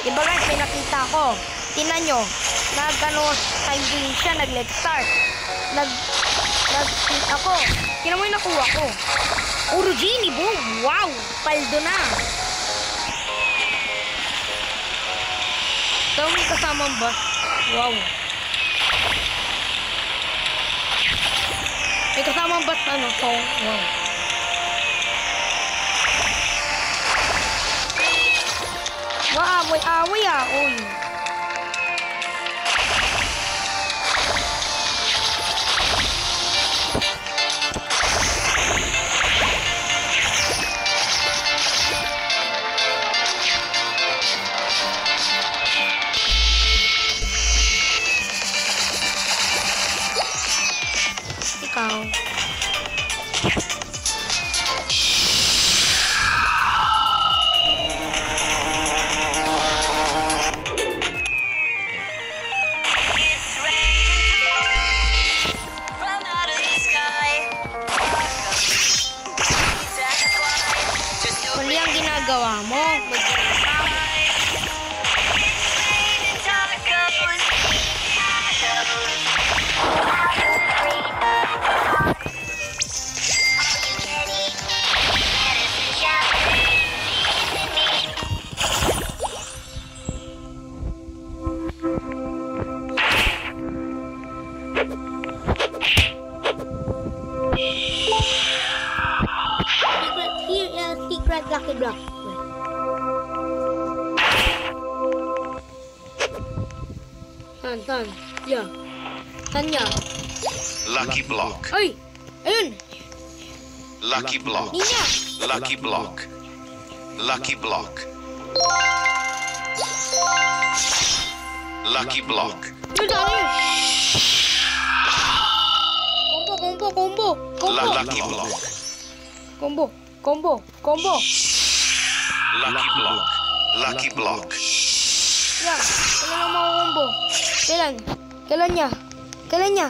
Diba guys, may nakita ko. Tingnan nyo. Nag-ano, time din siya, nag-let's start. Ako. Tingnan mo yung nakuha ko. Origini, boom. Wow. Paldo na. Ito may kasamang bus. Wow. May kasamang bus, ano, so, wow. Away ah, uy. Ikaw. Huli ang ginagawa mo. Secret lucky block. Tan. Yeah. Tanya. Lucky block. Ay! Ayun! Lucky block. Ninya! Lucky block. Lucky block. Lucky block. Yun, ano yun? Combo. Lucky block. Combo. Lucky block. Lucky block. Yan. Kailan ang mga combo? Kailan niya?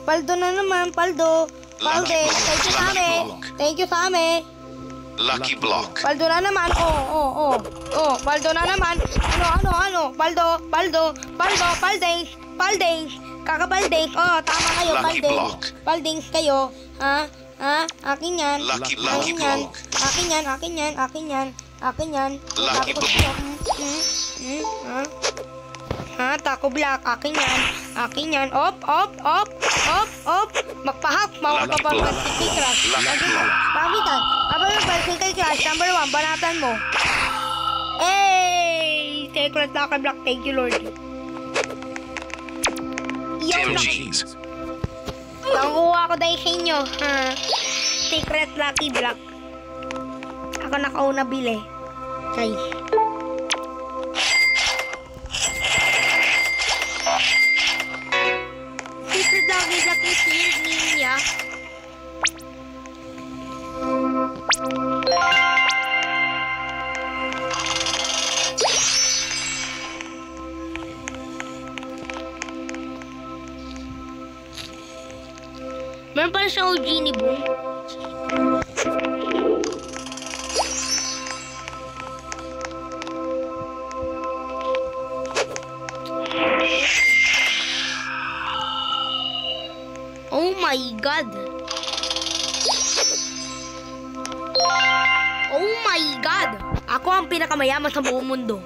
Paldo na naman, paldo. Palde. Thank you sa amin. Lucky block. Paldo na naman. Oh. Paldo na naman. Ano? Paldings. Kakapaldings. Oh, tama kayo, Lucky block. Paldings kayo. Ha? Akin yan. Lucky Akin yan. block. Akin yan. Lucky Taco block. Taco block. Akin yan. Op. Magpahak. Lucky block. Lucky block. Pagitan. Kay Crash. Number 1. Banatan mo. Hey! Secret Lucky Block. Thank you, Lord. Tim Cheese. Nakuha ko dahil sa inyo. Secret Lucky Block. Ako nakauna bili. Guys. Secret Lucky Block is here, Ninja. Meron pala siyang Origini, boom. Oh my God. Oh my God. Ako ang pinakamayaman sa buong mundo.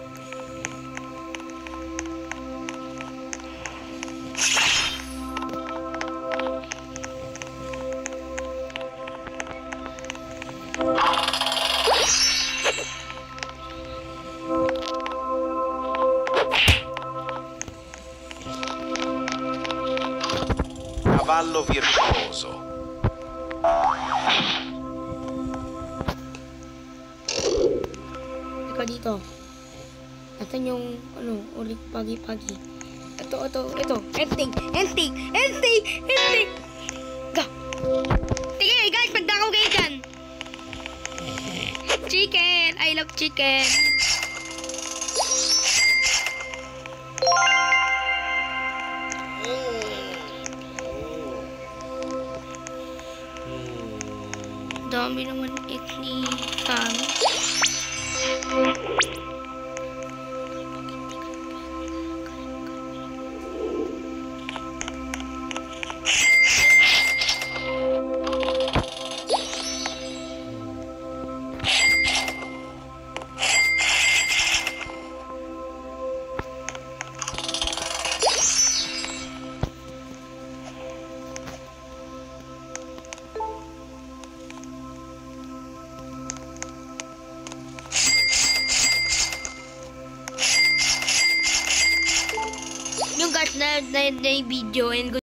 Cavallo virtuoso. Ikaw dito. Asan yung, ulit pagi-pagi. Ito. Ending. Go. Sige, guys, magdakaw kayo dyan. Chicken. I love chicken. Dami naman ni Sam. na yung video and